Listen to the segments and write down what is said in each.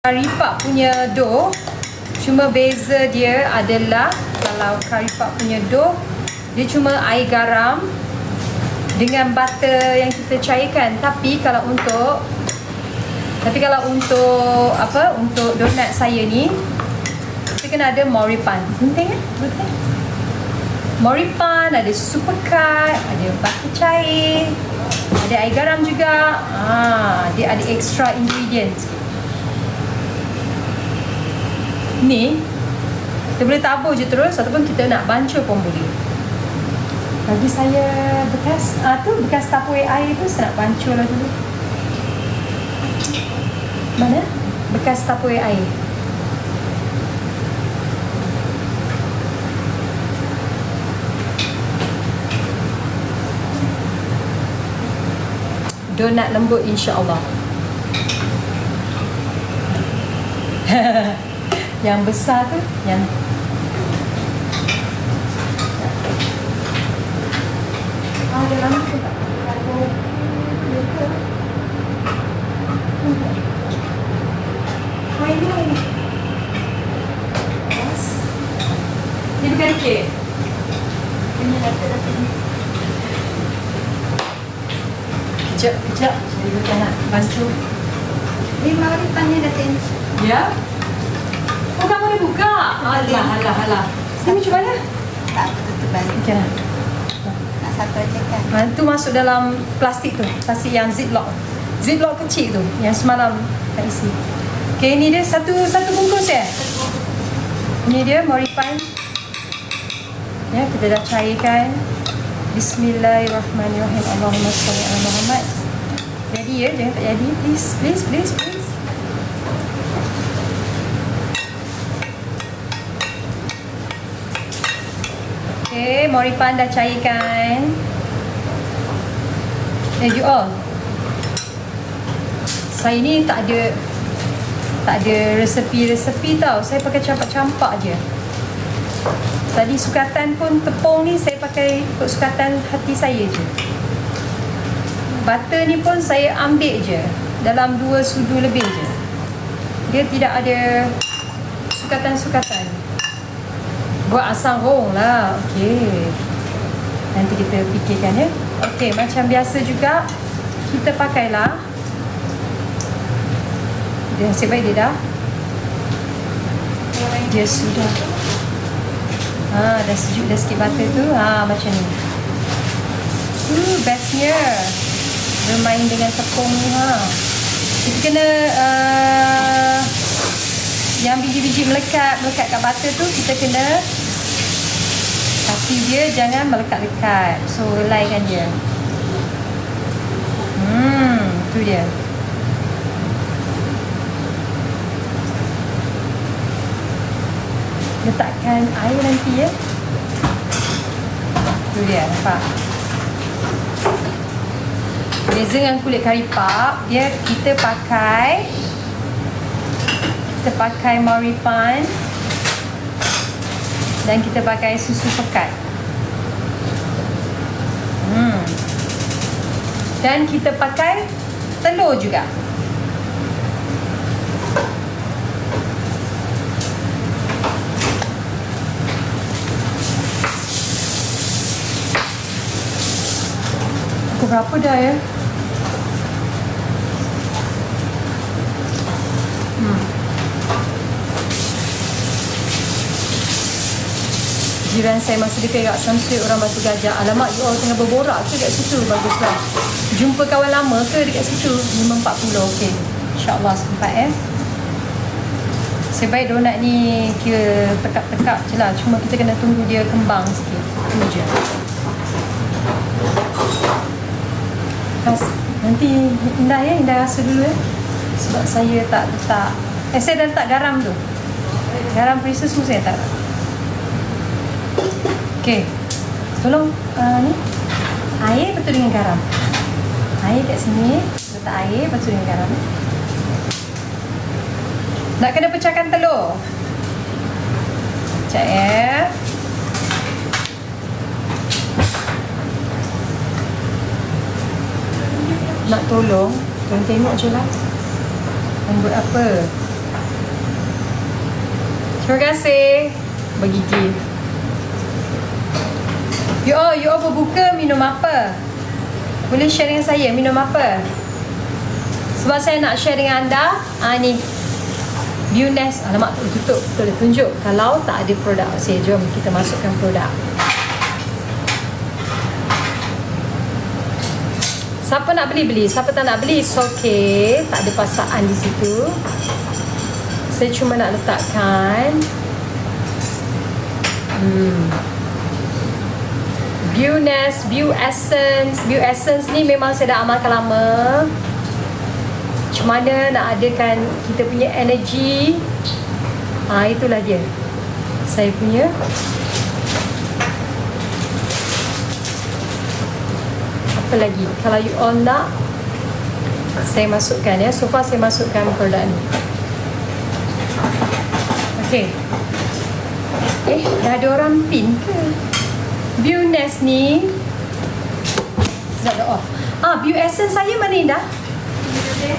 Kari pak punya dough, cuma beza dia adalah kalau kari pak punya dough, dia cuma air garam dengan butter yang kita cairkan. Tapi kalau untuk untuk donat saya ni, kita kena ada moripan. Penting kan? Betul. Moripan, ada susu pekat, ada butter cair, ada air garam juga. Dia ada extra ingredients. Ni kita boleh tabur je terus, ataupun kita nak bancuh pun boleh. Bagi saya bekas tapur air tu, saya nak bancuh lah dulu. Mana? Bekas tapur air. Donat lembut insya-Allah. Yang besar tu, yang dalam tu tak ni bukan kek. Ini rata-rata ni. Kejap. Saya juga nak bantu. Ni maripan ni dah ten. Ya? Oh, kamu dah buka? Alah. Sini cuba lah. Tak, tutup balik. Okey lah. Nak satu aja kan? Tu masuk dalam plastik tu. Plastik yang ziplock. Ziplock kecil tu. Yang semalam tak isi. Okey, ini dia satu bungkus ya? Ini dia moripan. Ya, kita dah cairkan. Bismillahirrahmanirrahim. Allahumma salli ala Muhammad. Jadi ya, jangan tak jadi. Please. Okay, moripan dah cairkan. You all, saya ni tak ada resepi tau. Saya pakai campak-campak je. Tadi sukatan pun tepung ni saya pakai ikut sukatan hati saya je. Butter ni pun saya ambil je dalam 2 sudu lebih je. Dia tidak ada sukatan-sukatan. Buat asam rong lah. Okey, nanti kita fikirkan ya. Okey, macam biasa juga kita pakailah. Dia nasib baik dia dah. Dia sudah. Dah sejuk dah sikit butter tu. Macam ni. Bestnya bermain dengan tepung ni. Kita kena yang biji-biji melekat kat butter tu, kita kena kasih dia jangan melekat-lekat. So helaikan dia. Tu dia. Letakkan air nanti ya. Tu dia, nampak? Beza dengan kulit kari pak, dia kita pakai moripan dan kita pakai susu pekat. Dan kita pakai telur juga. Pukul berapa dah ya? Jiran saya masa dekat kat Samsui orang Batu Gajah. Alamak, you all tengah berborak ke kat situ? Baguslah. Jumpa kawan lama ke dekat situ? 5.40. Okey. InsyaAllah sempat Sebaik donat ni kira tekap-tekap je lah. Cuma kita kena tunggu dia kembang sikit. Tu je. Nanti indah rasa dulu ya. Sebab saya tak letak. Saya dah letak garam tu. Garam perisa semua saya tak. Okey. Tolong ni air betul dengan garam. Air kat sini, letak air betul dengan garam. Nak kena pecahkan telur. Sekejap ya. Nak tolong tengok je lah. Buat apa? Terima kasih. Bagi gift. You all berbuka minum apa? Boleh share dengan saya minum apa? Sebab saya nak share dengan anda. Ni Bioness. Alamak, tutup. Boleh tunjuk. Kalau tak ada produk saya, jom kita masukkan produk. Siapa nak beli-beli, siapa tak nak beli, it's okay. Tak ada paksaan di situ. Saya cuma nak letakkan Bioness, Bioessence ni memang saya dah amalkan lama. Macam mana nak adakan kita punya energy. Itulah dia. Saya punya. Apa lagi? Kalau you all nak, saya masukkan ya. So far saya masukkan produk ni. Okay. Dah ada orang pin ke? Bioness ni sedap dah off. Bioessence saya mana Indah?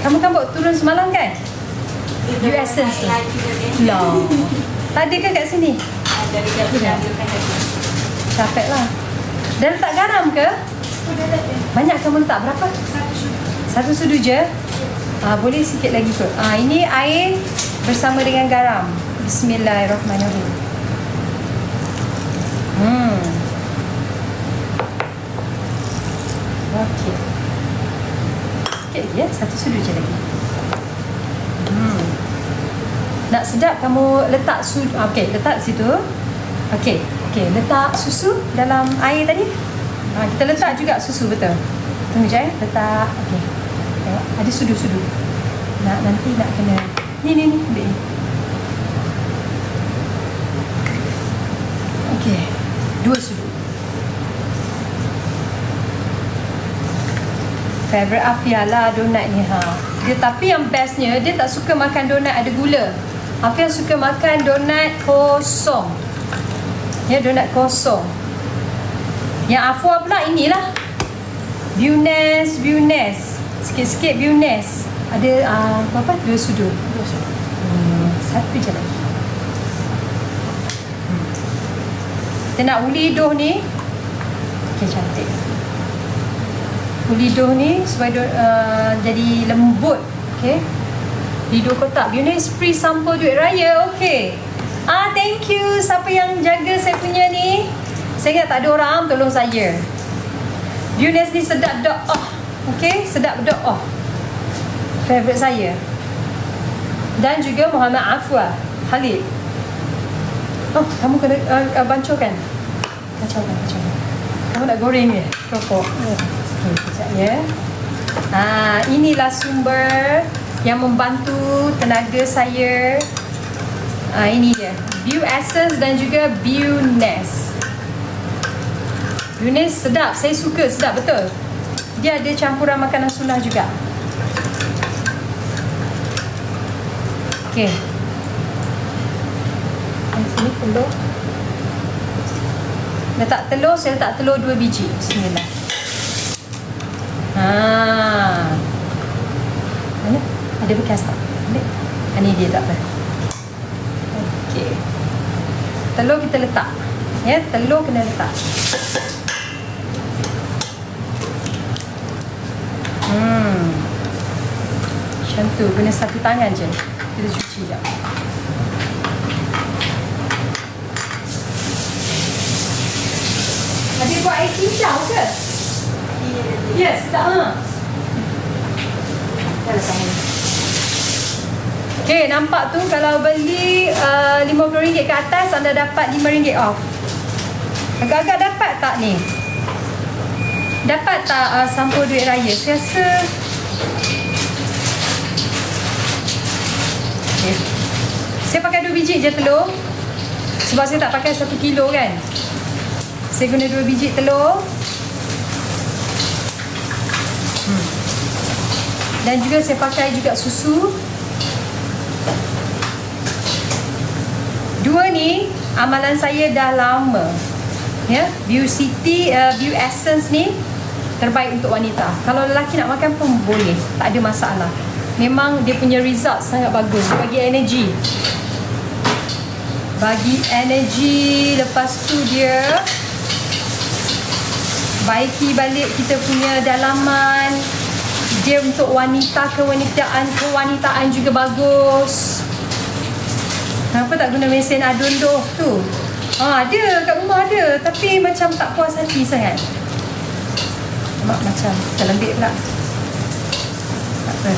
Kamu kan bawa turun semalam kan? Bioessence tu lah. Tak ada kan kat sini? Capek lah. Dah letak garam ke? Banyak kamu letak berapa? Satu sudu je? Boleh sikit lagi kot. Ini air bersama dengan garam. Bismillahirrahmanirrahim. Okey. Sikit lagi ya. Satu sudu je lagi. Nak sedap kamu letak sudu. Okey, letak situ. Okey, letak susu dalam air tadi. Kita letak juga susu, betul. Tunggu je ya. Letak. Okey. Tengok, ada sudu-sudu. Nanti nak kena. Ni ambil ni. Okey. 2 sudu. Favorite Afia lah donat ni Dia, tapi yang bestnya dia tak suka makan donat ada gula. Afia suka makan donat kosong. Ya, donat kosong. Yang Afwa pula inilah Bioness. Sikit-sikit Bioness. Ada berapa? 2 sudu. Satu je lagi. Kita nak uli doh ni. Okay, cantik. Uli doh ni supaya jadi lembut. Okay. Di 2 kotak. Bioness free sampel duit raya. Okay. Thank you. Siapa yang jaga saya punya ni? Saya ingat tak ada orang, tolong saya. Bioness ni sedap dok. Okay, sedap dok. Favorite saya. Dan juga Muhammad Afwa Khalid. Kamu kena bancuhkan. Kacaukan. Kamu nak goreng ni? Keropok. Okay, sekejap ya. Inilah sumber yang membantu tenaga saya. Ini dia. Bioessence dan juga Bioness. Bioness sedap. Saya suka, sedap betul. Dia ada campuran makanan sunnah juga. Okay. Sini telur. Letak telur, saya letak telur 2 biji. Bismillah. Mana? Ada bekas tak? Ambil. Ni dia tak apa. Okay. Telur kita letak. Ya, telur kena letak. Macam tu, guna satu tangan je. Kita cuci sekejap. Ada buat air cincau ke? Yes, tak. Okay, nampak tu kalau beli RM50 ke atas, anda dapat RM5 off. Agak-agak dapat tak ni? Dapat tak sampul duit raya? Saya rasa okay. Saya pakai 2 biji je telur. Sebab saya tak pakai 1 kilo kan. Saya guna 2 biji telur. Dan juga saya pakai juga susu. 2 ni amalan saya dah lama. Ya, Bioessence ni terbaik untuk wanita. Kalau lelaki nak makan pun boleh, tak ada masalah. Memang dia punya result sangat bagus. Dia bagi energy. bagi energi. Lepas tu dia baiki balik kita punya dalaman. Dia untuk wanita, kewanitaan juga bagus. Kenapa tak guna mesin adun tu? Ada kat rumah ada, tapi macam tak puas hati sangat. Macam terlembik pula. Tak apa,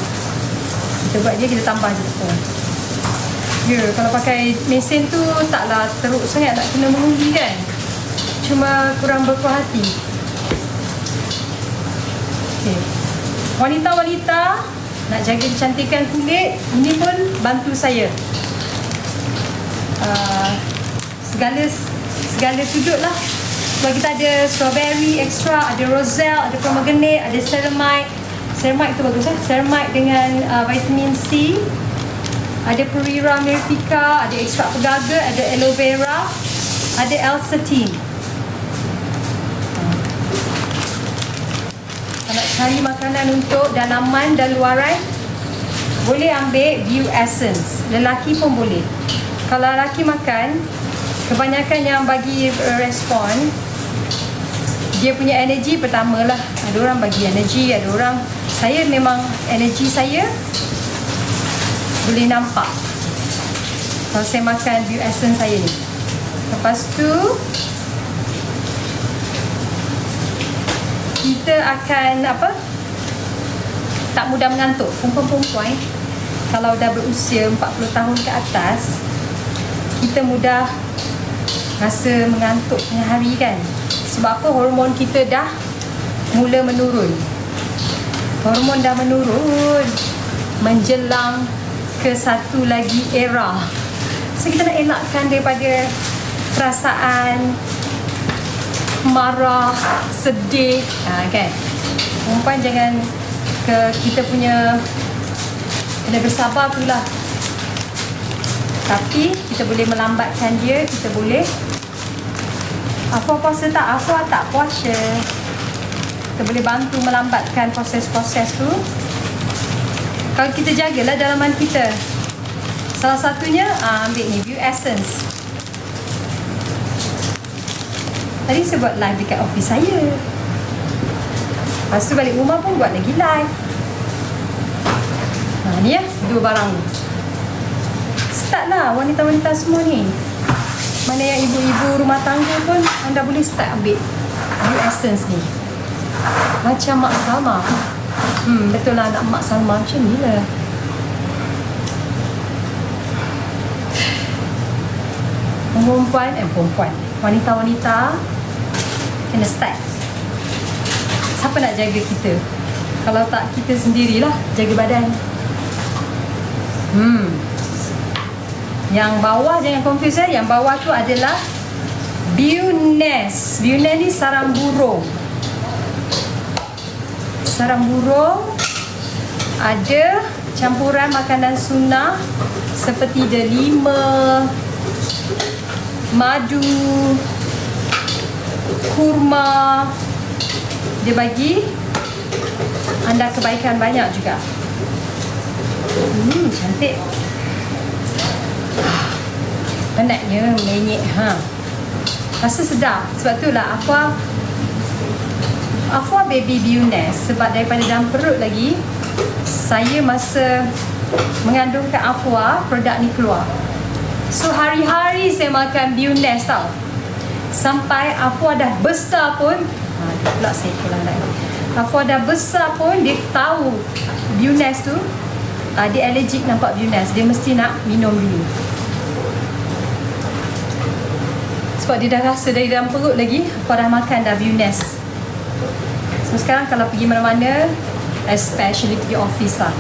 kita buat dia, kita tambah je tu. Ya, kalau pakai mesin tu taklah teruk sangat, tak kena mengundi kan. Cuma kurang berpuas hati. Okay. Wanita-wanita nak jaga kecantikan kulit, ini pun bantu saya. Segala sudut lah. Sebab kita ada strawberry extra, ada roselle, ada pomegranate, ada ceramide. Ceramide tu bagus ceramide dengan vitamin C. Ada Purira mirifica, ada ekstrak pegaga, ada aloe vera, ada L-Cetin. Kalau nak cari makanan untuk dalaman dan luaran, boleh ambil View Essence. Lelaki pun boleh. Kalau lelaki makan, kebanyakan yang bagi respon, dia punya energi pertamalah. Ada orang bagi energi, ada orang, saya memang energi saya boleh nampak kalau saya makan View Essence saya ni. Lepas tu kita akan tak mudah mengantuk. Perempuan-perempuan kalau dah berusia 40 tahun ke atas, kita mudah rasa mengantuk tengah hari kan. Sebab apa? Hormon kita dah mula menurun. Hormon dah menurun menjelang ke satu lagi era. So kita nak elakkan daripada perasaan marah, sedih, kan. Perempuan jangan kita punya kena bersabar pula. Tapi kita boleh melambatkan dia. Kita boleh Afwa puasa tak? Afwa tak puasa. Kita boleh bantu melambatkan proses-proses tu kalau kita jagalah dalaman kita. Salah satunya ambil ni View Essence. Tadi saya buat live dekat office saya. Lepas tu balik rumah pun buat lagi live. Ni dua barang ni. Start lah wanita-wanita semua ni. Mana yang ibu-ibu rumah tangga pun, anda boleh start ambil View Essence ni. Macam Mak Salma. Betul lah, anak Mak Salma macam ni lah. Perempuan, wanita-wanita kena start. Siapa nak jaga kita? Kalau tak kita sendirilah jaga badan. Yang bawah jangan confuse Yang bawah tu adalah Bioness. Bioness ni sarang burung. Sarang burung. Ada campuran makanan sunnah seperti delima, madu, kurma. Dia bagi anda kebaikan banyak juga. Cantik. Penatnya menyek. Rasa sedap. Sebab itulah Afwa Baby Bioness. Sebab daripada dalam perut lagi, saya masa mengandungkan Afwa, produk ni keluar. So hari-hari saya makan Bioness tau. Sampai Afwa dah besar pun, pula saya pulang lagi. Afwa dah besar pun, dia tahu Bioness tu, dia allergic nampak Bioness. Dia mesti nak minum dulu. Sebab dia dah rasa dari dalam perut lagi, Afwa dah makan dah Bioness. So sekarang kalau pergi mana-mana, especially pergi office lah,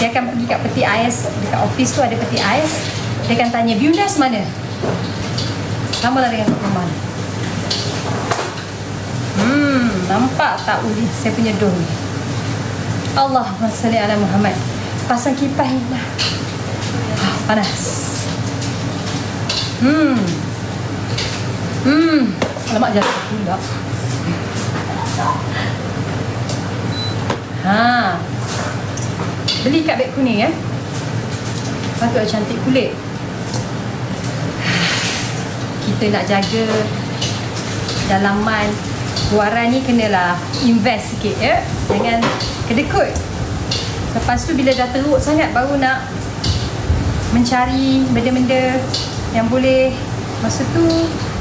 dia akan pergi kat peti ais. Dekat office tu ada peti ais. Dia akan tanya, Bioness mana? Sama lah dengan kat rumah. Nampak tak uli saya punya dom ni? Allahumma salli ala Muhammad. Pasang kipas ni lah. Panas. Alamak, jatuh pula. Beli kat beg kuning Patut cantik kulit. kita nak jaga dalaman luaran ni, kenalah invest sikit ya. Jangan kedekut. Lepas tu bila dah teruk sangat baru nak mencari benda-benda yang boleh. Masa tu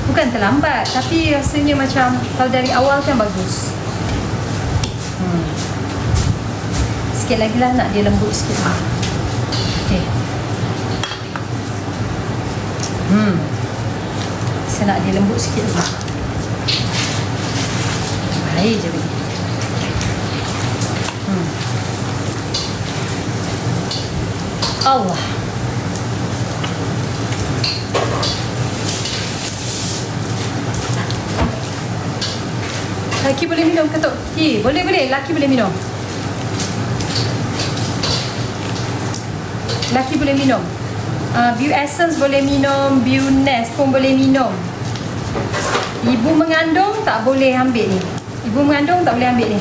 bukan terlambat, tapi rasanya macam kalau dari awal kan bagus. Sikit lagi lah, nak dia lembut sikit lah. Okay. Saya nak dia lembut sikit lagi. Baik je lagi. Allah. Laki boleh minum ke tak? Boleh. Laki boleh minum. Laki boleh minum. View Essence boleh minum. View Nest pun boleh minum. Ibu mengandung tak boleh ambil ni. Ibu mengandung tak boleh ambil ni.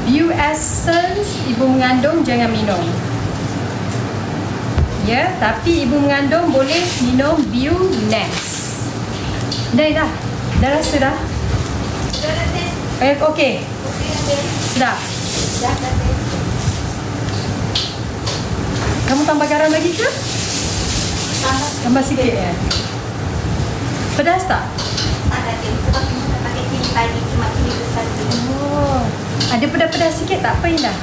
View Essence, ibu mengandung jangan minum. Ya, tapi ibu mengandung boleh minum View Nest. Dah rasa dah. Okey. Sedap. Kamu tambah garam lagi ke? Tambah sikit ya. Pedas tak? Ada sebab kita pakai cili padi cuma cili besar tu. Oh, ada pedas-pedas sikit tak apa Indah?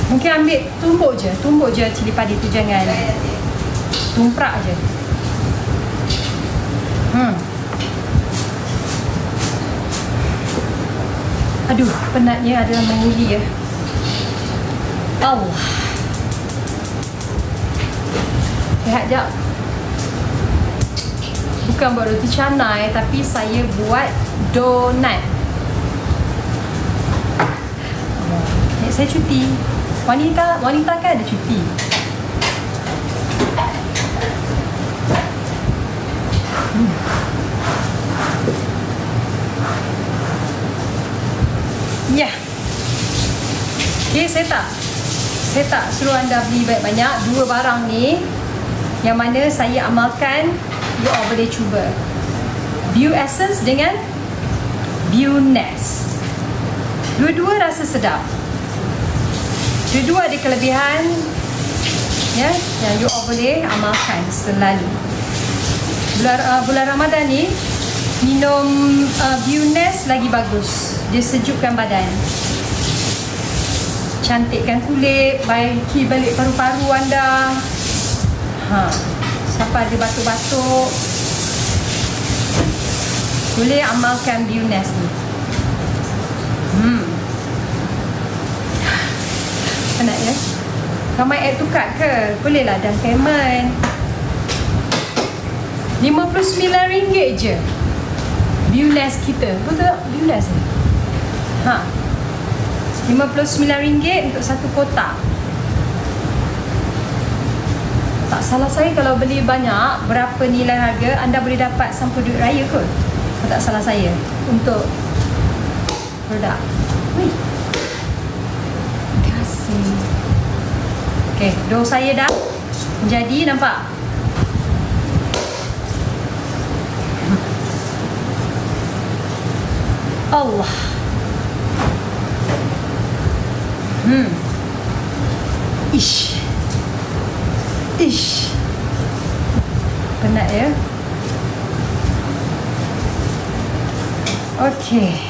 Mungkin ambil tumbuk je cili padi tu, jangan tumprak je. Aduh, penatnya adalah menguli ya. Allah. Lihat jap. Bukan buat roti canai, tapi saya buat donat. Saya cuti. Wanita kan ada cuti. Ya. Okay, saya tak suruh anda beli banyak-banyak. 2 barang ni yang mana saya amalkan, you all boleh cuba. View Essence dengan View Nest. Dua-dua rasa sedap. Dua-dua ada kelebihan ya, yang you all boleh amalkan selalu. Bulan Ramadan ni minum View Nest lagi bagus. Dia sejukkan badan, cantikkan kulit, baiki balik paru-paru anda. Siapa ada batuk-batuk, boleh amalkan View Nest ni. Penat ya? Ramai add to cart ke? Bolehlah dan payment. RM59 je View Nest kita. Betul tak? View Nest ni RM59 untuk satu kotak. Tak salah saya kalau beli banyak, berapa nilai harga, anda boleh dapat sampul duit raya kot. Kalau tak salah saya, untuk produk. Terima kasih. Okay, dough saya dah jadi, nampak? Allah. Ish. Penat ya. Okey.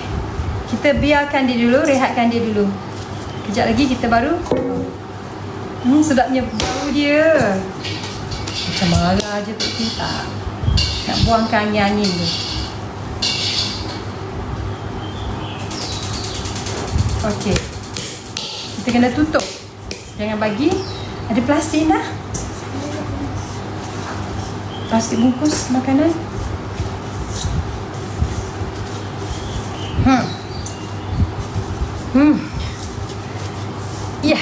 Kita biarkan dia dulu, rehatkan dia dulu. Kejap lagi kita baru. Sedapnya bau dia. Macam marah je tu tak. Nak buangkan angin-angin tu. Okey. Kita kena tutup. Jangan bagi ada plastik dah. Plastik bungkus makanan. Ya.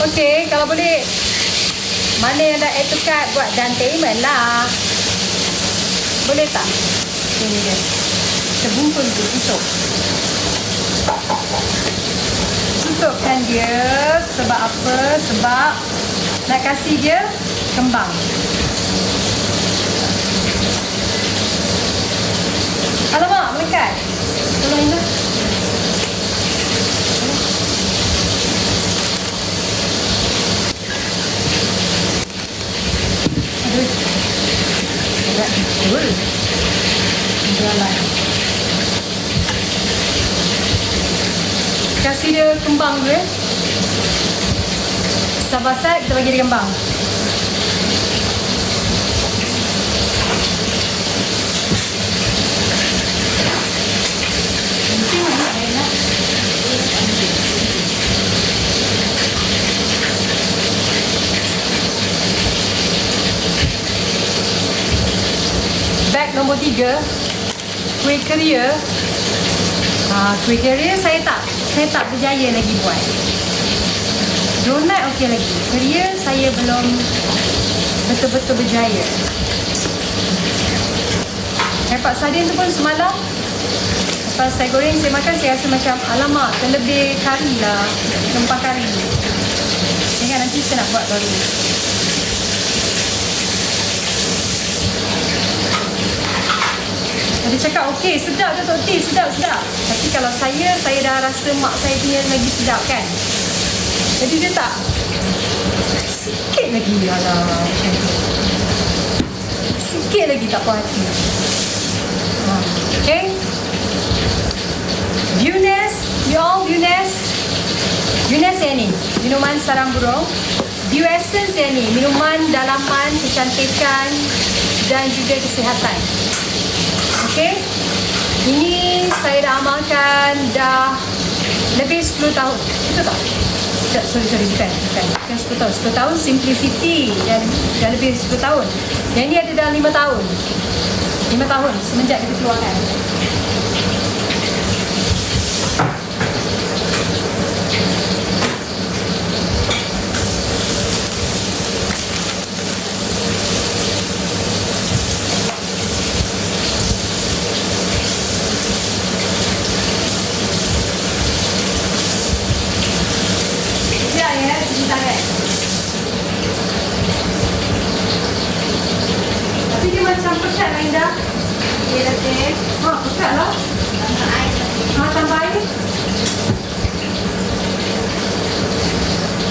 Okey, kalau boleh Mana yang dah add to cart buat down payment lah. Boleh tak? Ini dia. Kita bungkus tu, tutup. Tutupkan dia. Sebab apa? Sebab nak kasih dia kembang. Alamak, melekat. Tolong Indah. Aduh. Berat betul. Jalan. Kasih dia kembang dulu Sabar sat, kita bagi dia kembang. Bag nombor 3, kuih keria. Kuih keria saya tak berjaya lagi buat. Donat okey lagi. Keria saya belum betul-betul berjaya. Lepas sardin tu pun semalam lepas saya goreng, saya makan, saya rasa macam alamak, terlebih kari lah, rempah kari. Ingat nanti saya nak buat baru. Dia cakap okey, sedap tu Tok T, sedap. Tapi kalau saya dah rasa mak saya punya lagi sedap kan. Jadi dia tak sikit lagi, alah macam tu. Sikit lagi tak puas hati. Okay. Buenas, you all Buenas. Buenas yang ni, minuman sarang burung. Dew Essence yang ni, minuman dalaman kecantikan dan juga kesihatan. Okay. Ini saya dah amalkan dah lebih 10 tahun. Betul tak? Sorry, bukan 10 tahun. 10 tahun Simplicity dah lebih 10 tahun. Yang ni ada dah 5 tahun. 5 tahun semenjak kita keluarkan. Tapi dia macam pekat lah Indah. Dia lebih Pekat lah. tambah air. Tambah air.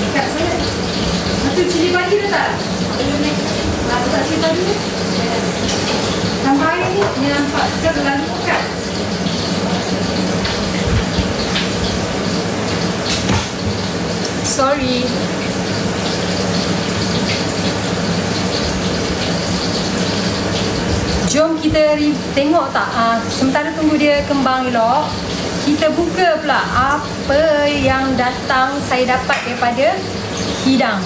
Pekat sangat. Lepas tu cili padi letak. Letak cili padi ni. Tambah air ni. Ni nampak terlalu pekat. Sorry. Jom kita tengok tak, sementara tunggu dia kembang elok, kita buka pula apa yang datang saya dapat daripada hidang.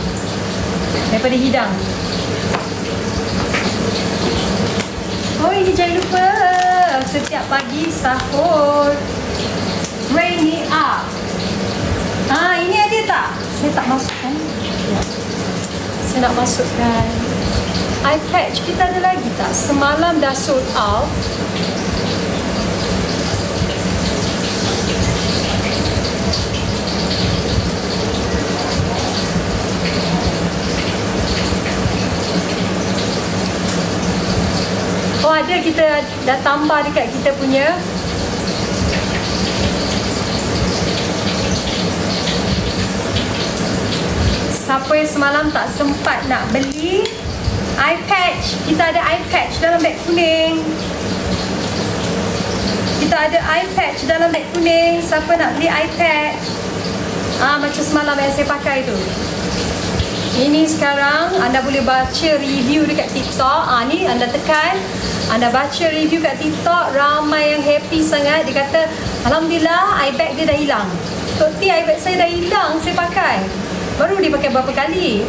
Oh, ini jangan lupa setiap pagi sahur Rainy Up. Ini ada tak? Saya tak masukkan. Saya nak masukkan. Eye patch kita ada lagi tak? Semalam dah sold out. Oh, ada, kita dah tambah dekat kita punya. Siapa yang semalam tak sempat nak beli eye patch, kita ada eye patch dalam beg kuning. Siapa nak beli eye patch? Macam semalam yang saya pakai tu. Ini sekarang anda boleh baca review dekat TikTok. Ni anda tekan, anda baca review kat TikTok, ramai yang happy sangat. Dia kata alhamdulillah eye bag dia dah hilang. Tok T, eye bag saya dah hilang, saya pakai. Baru dia pakai berapa kali.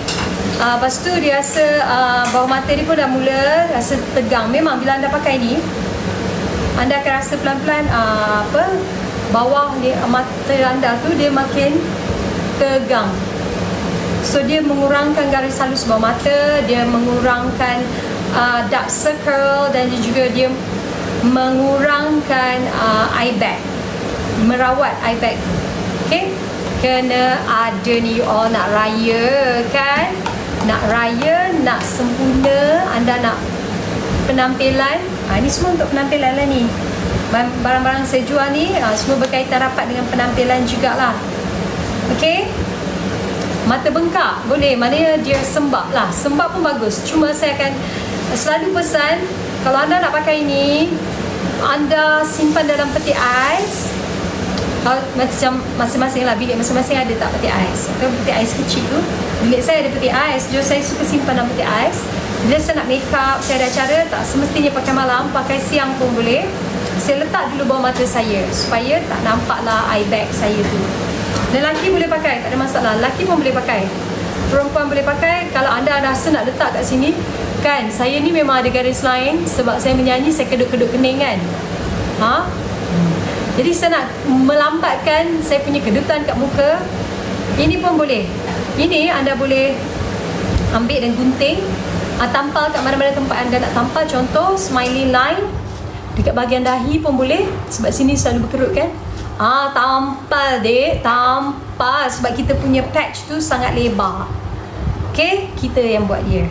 Lepas tu dia rasa bawah mata dia pun dah mula rasa tegang. Memang bila anda pakai ni, anda akan rasa pelan-pelan bawah ni, mata anda tu dia makin tegang. So dia mengurangkan garis halus bawah mata, dia mengurangkan dark circle, dan dia mengurangkan eye bag, merawat eye bag. Okay, kena ada ni all. Nak raya kan, nak raya, nak sempurna, anda nak penampilan. Ini semua untuk penampilan lah ni. Barang-barang saya jual ni semua berkaitan rapat dengan penampilan jugalah. Okay, mata bengkak boleh, maknanya dia sembab lah. Sembab pun bagus. Cuma saya akan selalu pesan, kalau anda nak pakai ni, anda simpan dalam peti ais. Kalau macam masing-masing lah, bilik masing-masing ada tak peti ais? Atau peti ais kecil tu. Bilik saya ada peti ais, jadi saya suka simpan dalam peti ais. Bila saya nak make up, saya ada acara, tak semestinya pakai malam, pakai siang pun boleh. Saya letak dulu bawah mata saya supaya tak nampaklah eye bag saya tu. Dan lelaki boleh pakai, tak ada masalah. Lelaki pun boleh pakai, perempuan boleh pakai. Kalau anda rasa nak letak kat sini, kan, saya ni memang ada garis lain sebab saya menyanyi, saya kedut-kedut kening kan. Jadi saya nak melambatkan saya punya kedutan kat muka. Ini pun boleh. Ini anda boleh ambil dan gunting, tampal kat mana-mana tempat anda nak tampal. Contoh smiley line dekat bahagian dahi pun boleh, sebab sini selalu berkerut kan. Tampal dek, tampal, sebab kita punya patch tu sangat lebar. Okay, kita yang buat dia.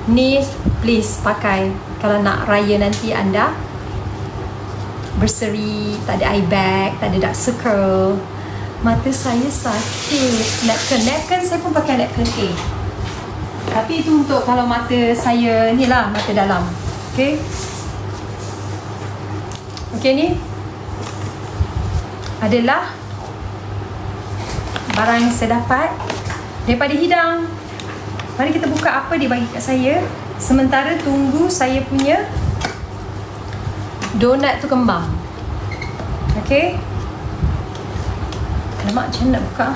Ni please pakai kalau nak raya nanti anda berseri, tak ada eye bag, tak ada dark circle. Mata saya sakit. Napkin saya pun pakai napkin A. Tapi itu untuk kalau mata saya ni lah, mata dalam. Okay, okay, ni adalah barang yang saya dapat daripada hidang. Mari kita buka apa dia bagi kat saya. Sementara tunggu saya punya donat tu kembang. Okay, alamak, macam mana nak buka?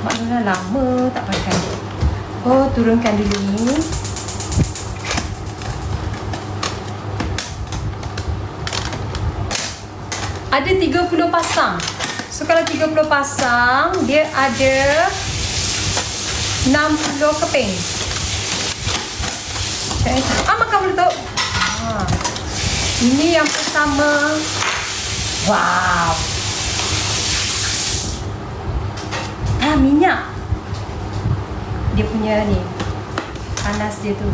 Mak dah lama tak pakai. Turunkan dulu ni. Ada 30 pasang. So kalau 30 pasang, dia ada 60 keping. Okay. Makan meletup. Ini yang pertama. Wow. Minyak. Dia punya ni, panas dia tu.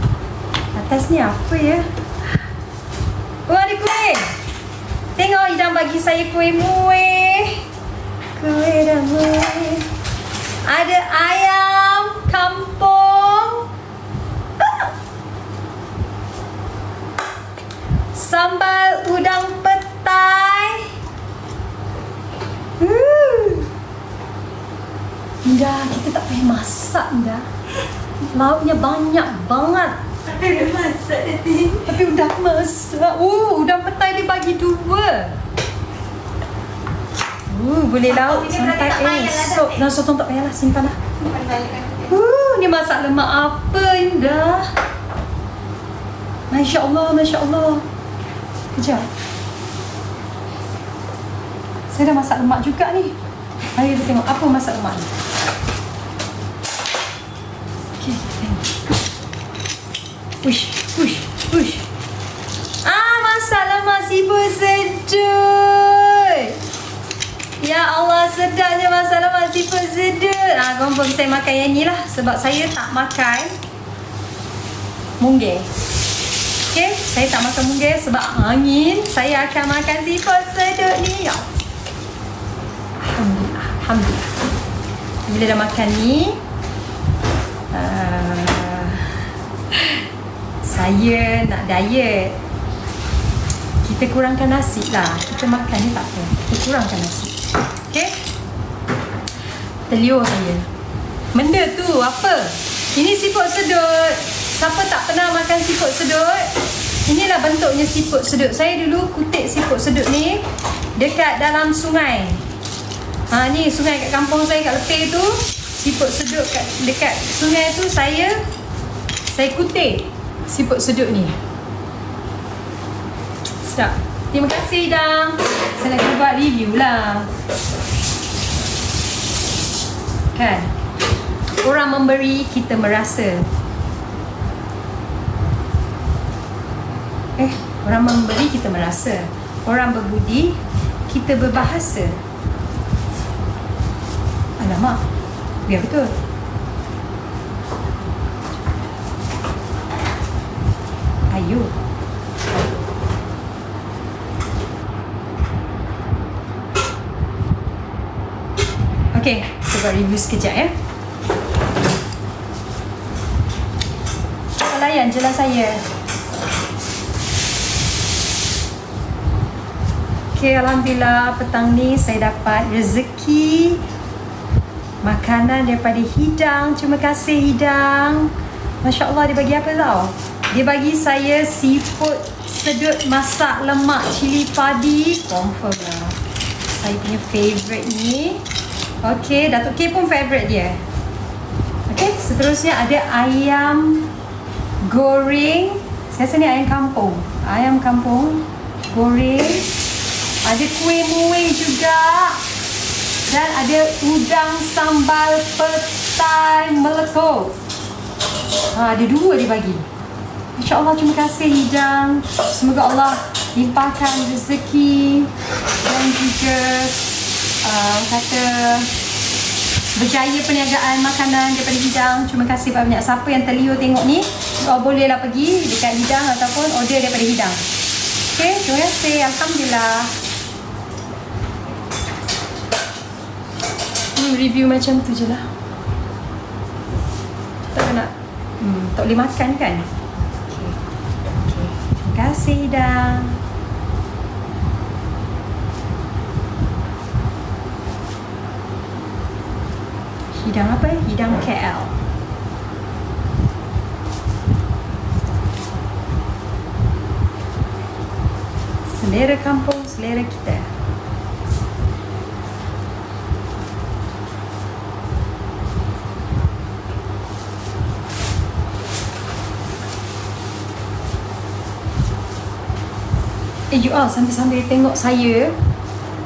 Atas ni apa ya? Ada kuih. Tengok hidang bagi saya kuih muih. Kuih dan muih. Ada ayam kampung. Sambal udang petai. Dah, kita tak payah masak dah. Lauknya banyak banget. Tapi dah masak tadi. Tapi udah masak. Udang petai dia bagi 2. Boleh lauk sampai esok. Sotong tak payahlah, simpan lah. Ni masak lemak apa indah. Masya Allah, Masya Allah. Kejap. Saya dah masak lemak juga ni. Mari kita tengok apa masak lemak ni. Okay, tengok. Push. Masak lemak siput sedut. Ya Allah, sedapnya masak lemak siput sedut. Confirm saya makan yang ni lah, sebab saya tak makan munggir. Okay, saya tak makan munggir sebab angin. Saya akan makan siput sedut ni. Ya, Alhamdulillah. Bila dah makan ni, saya nak diet. Kita kurangkan nasi lah. Kita makan ni tak apa, kita kurangkan nasi. Okay, terliur saya. Benda tu apa? Ini siput sedut. Siapa tak pernah makan siput sedut? Inilah bentuknya siput sedut. Saya dulu kutip siput sedut ni dekat dalam sungai. Ni sungai kat kampung saya, kat Lepeh tu. Siput sedut dekat sungai tu, saya kutip siput sedut ni. Sedap. Terima kasih Dang. Saya nak buat review lah. Kan? Orang memberi, kita merasa. Orang memberi, kita merasa. Orang berbudi, kita berbahasa. Alamak, biar betul. Ayo. Okay, saya buat review sekejap ya. Layan je lah saya. Okay, Alhamdulillah petang ni saya dapat rezeki makanan daripada Hidang. Terima kasih Hidang. Masya Allah, dia bagi apa tau? Dia bagi saya seafood sedut masak lemak cili padi. Confirm lah, saya punya favourite ni. Okay, Datuk K pun favourite dia. Okay, seterusnya ada ayam goreng. Saya rasa ni ayam kampung. Ayam kampung goreng. Ada kuih muih juga. Dan ada udang sambal petai meletup. Ada 2 dia bagi. Masya Allah, terima kasih Hidang. Semoga Allah limpahkan rezeki dan juga kata berjaya perniagaan makanan daripada Hidang. Terima kasih banyak. Siapa yang terliur tengok ni, bolehlah pergi dekat Hidang ataupun order daripada Hidang. Okay, terima kasih. Alhamdulillah. Review macam tu je lah. Tak nak tak boleh makan kan? Okay. Terima kasih Hidang. Hidang apa? Hidang KL. Selera kampung, selera kita. You all sambil-sambil tengok saya.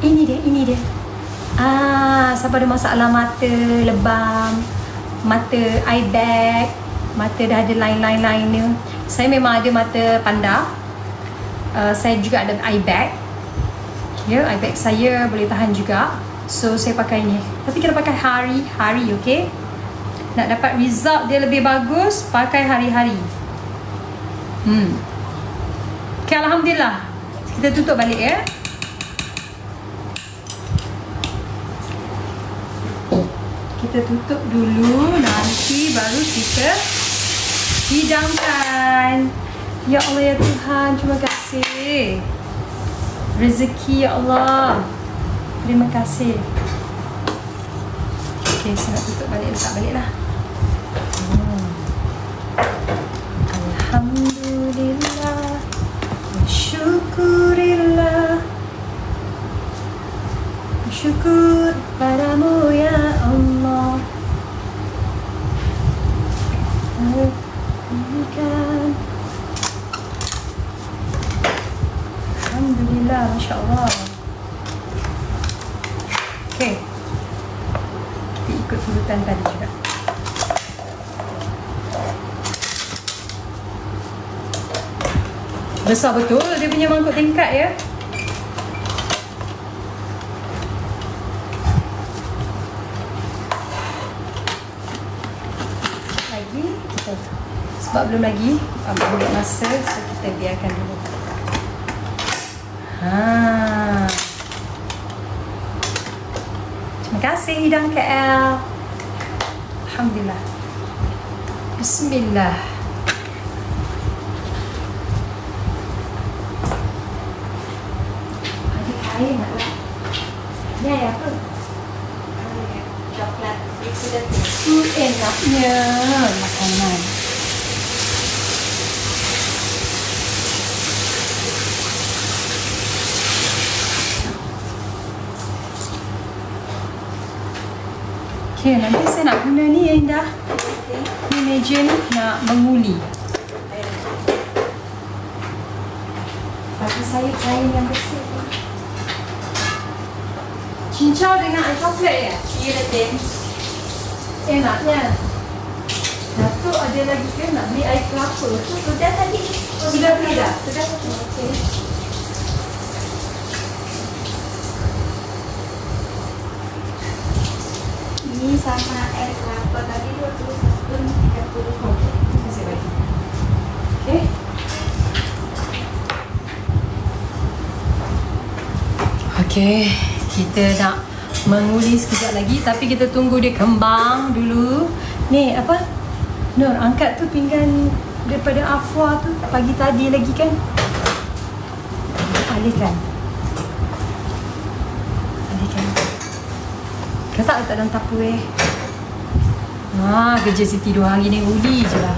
Ini dia. Siapa ada masalah mata lebam, mata eye bag, mata dah ada line-line ni. Saya memang ada mata panda. Saya juga ada eye bag. Ya, eye bag saya boleh tahan juga. So saya pakai ni. Tapi kena pakai hari-hari, okey? Nak dapat result dia lebih bagus, pakai hari-hari. Okay, Alhamdulillah. Kita tutup balik ya. Kita tutup dulu, nanti baru kita hidangkan. Ya Allah ya Tuhan, terima kasih. Rezeki ya Allah. Terima kasih. Okay, saya nak tutup balik, letak balik lah. Alhamdulillah. Syukurillah. Syukur padamu ya Allah. Alhamdulillah, Masya Allah. Okay, kita ikut urutan tadi juga. Besar betul dia punya mangkuk tingkat ya. Lagi kita, sebab belum lagi ambil masa, so kita biarkan dulu. Terima kasih Hidang KL. Alhamdulillah. Bismillah. Air nak lah. Ni air apa? Coklat. Enaknya makanan. Okay, nanti saya nak guna ni yang dah. Ni meja ni nak menguli. Bagi saya kain yang bersih. Cincau dengan air coklat ya? Iya, Tim. Enaknya. Datuk ada lagi ke nak beli air kelapa? Sudah tadi. Sudah beli dah? Sudah. Okey. Ini sama air kelapa tadi 21, 30. Okey, saya bagi. Okey. Okey, kita nak mengulis sekejap lagi tapi kita tunggu dia kembang dulu. Ni apa? Nur, angkat tu pinggan daripada Afwa tu pagi tadi lagi kan? Alihkan. Alihkan. Kau tak letak dalam tupperware. Kerja Siti 2 hari ni uli je lah.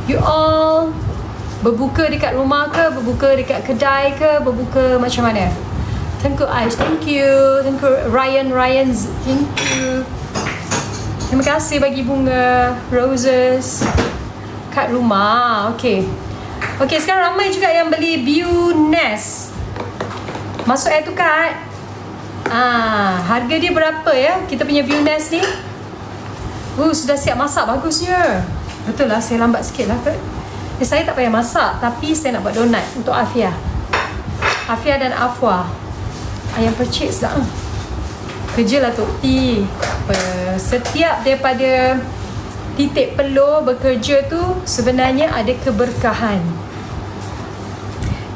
You all berbuka dekat rumah ke, berbuka dekat kedai ke, berbuka macam mana? Tengku Aish, thank you. Tengku Ryan, thank you. Terima kasih bagi bunga roses kat rumah. Okay. Okay, sekarang ramai juga yang beli View Nest. Masuk air tu Kat. Harga dia berapa ya? Kita punya View Nest ni. Sudah siap masak bagusnya. Betul lah, saya lambat sikit lah Kat. Saya tak payah masak, tapi saya nak buat donat untuk Afia. Afia dan Afwa. Ayam percik lah. Kerja lah Tok T. Setiap daripada titik peluh bekerja tu sebenarnya ada keberkahan.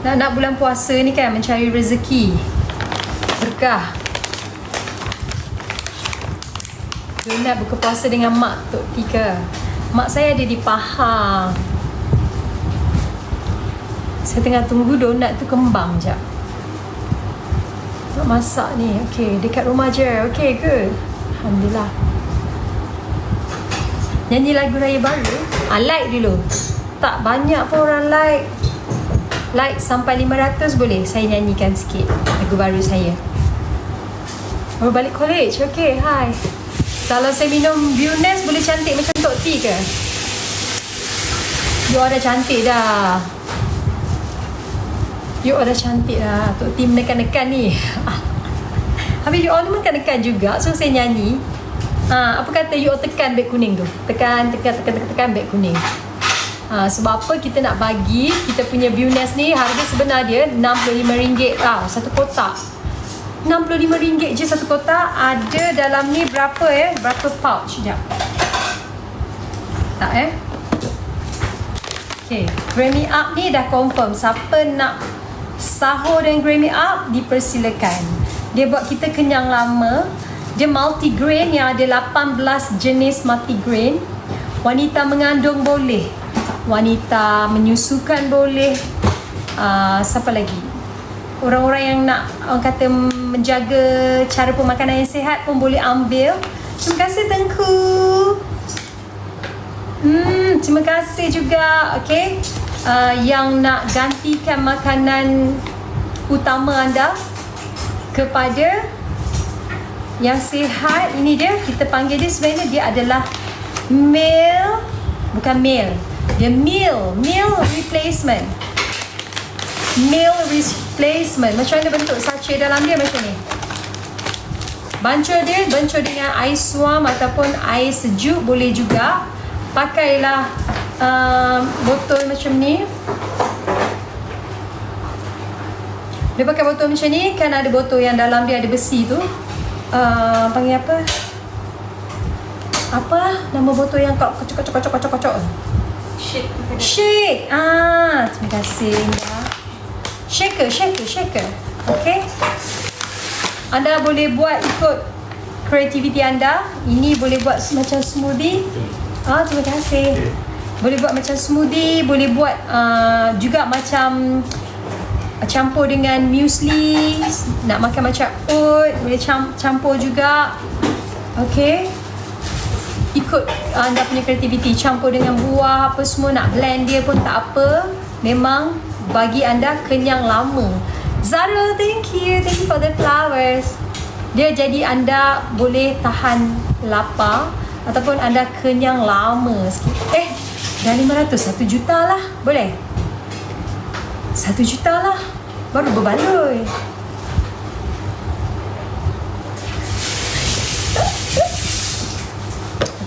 Nak bulan puasa ni kan mencari rezeki. Berkah. Donat buka puasa dengan mak Tok T ke? Mak saya ada di Pahang. Saya tengah tunggu donat tu kembang jap. Nak masak ni. Okay, dekat rumah je. Okay ke? Alhamdulillah. Nyanyi lagu raya baru. Like dulu. Tak banyak pun orang like. Like sampai 500 boleh saya nyanyikan sikit lagu baru saya. Baru balik college. Okay, hi. Kalau saya minum View Nest boleh cantik macam Tok T ke? You all dah cantik dah. You all dah cantik dah. Tok T menekan-nekan ni. Habis you all ni menekan-nekan juga. So saya nyanyi. Apa kata you all tekan beg kuning tu? Tekan beg kuning. Sebab apa kita nak bagi kita punya View Nest ni harga sebenar dia RM65. Satu kotak. RM65 je satu kotak. Ada dalam ni berapa berapa pouch? Sekejap. Tak Okay, Grammy Up ni dah confirm. Siapa nak sahur dengan Grammy Up dipersilakan. Dia buat kita kenyang lama. Dia multigrain yang ada 18 jenis multigrain. Wanita mengandung boleh, wanita menyusukan boleh. Siapa lagi? Orang-orang yang nak orang kata menjaga cara pemakanan yang sihat pun boleh ambil. Terima kasih Tengku. Terima kasih juga. Okay, yang nak gantikan makanan utama anda kepada yang sihat, ini dia, kita panggil dia sebenarnya dia adalah meal, bukan meal, dia meal replacement. Meal replacement. Macam mana bentuk sachet dalam dia? Macam ni. Bancur dengan air suam ataupun air sejuk boleh juga. Pakailah botol macam ni. Dia pakai botol macam ni. Kan ada botol yang dalam dia ada besi tu. Panggil apa? Apa nama botol yang kocok? Shake. Terima kasih. Shaker. Okay. Anda boleh buat ikut kreativiti anda. Ini boleh buat macam smoothie. Terima kasih. Boleh buat macam smoothie, boleh buat juga macam campur dengan muesli. Nak makan macam oat, boleh campur juga. Okay. Ikut anda punya kreativiti. Campur dengan buah apa semua, nak blend dia pun tak apa. Memang bagi anda kenyang lama. Zara, thank you for the flowers. Dia jadi anda boleh tahan lapar ataupun anda kenyang lama sikit. Dah 500, 1 juta lah. Boleh? 1 juta lah. Baru berbaloi.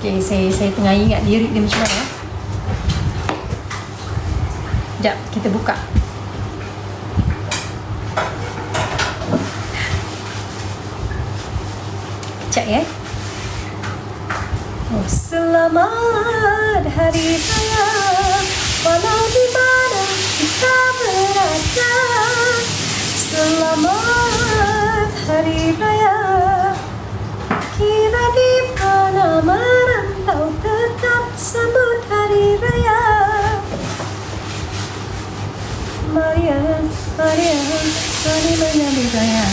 Okay, saya tengah ingat lirik dia macam mana. Sekejap, kita buka. Kejap ya. Oh, selamat hari raya, walau di mana kita berada. Selamat hari raya, kira di mana merantau tetap sambut hari raya. Maria, Maria, mari menyambut raya.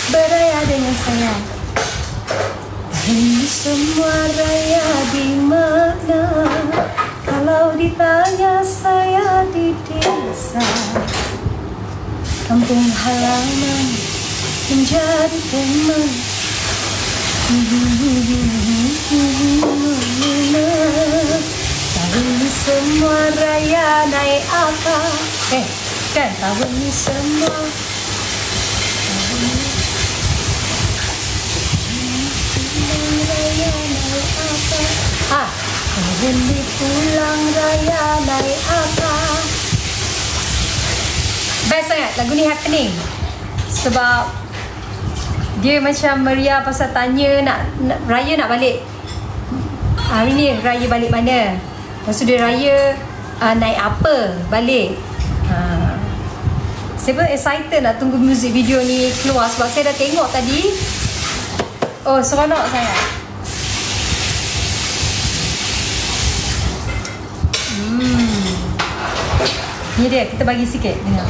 Beraya dengan saya. Ini semua raya di mana? Kalau ditanya saya di desa, kampung halaman menjadi teman. Tahun ini semua raya naik apa? Kan tahun ini semua raya naik apa? Tahun di pulang raya naik apa? Best sangat lagu ni, happening. Sebab dia macam meriah pasal tanya nak raya nak balik. Hari ni raya balik mana? Lepas tu dia raya naik apa balik. Saya pun excited nak tunggu music video ni keluar sebab saya dah tengok tadi. Oh, seronok sangat. Ni dia, kita bagi sikit dengar.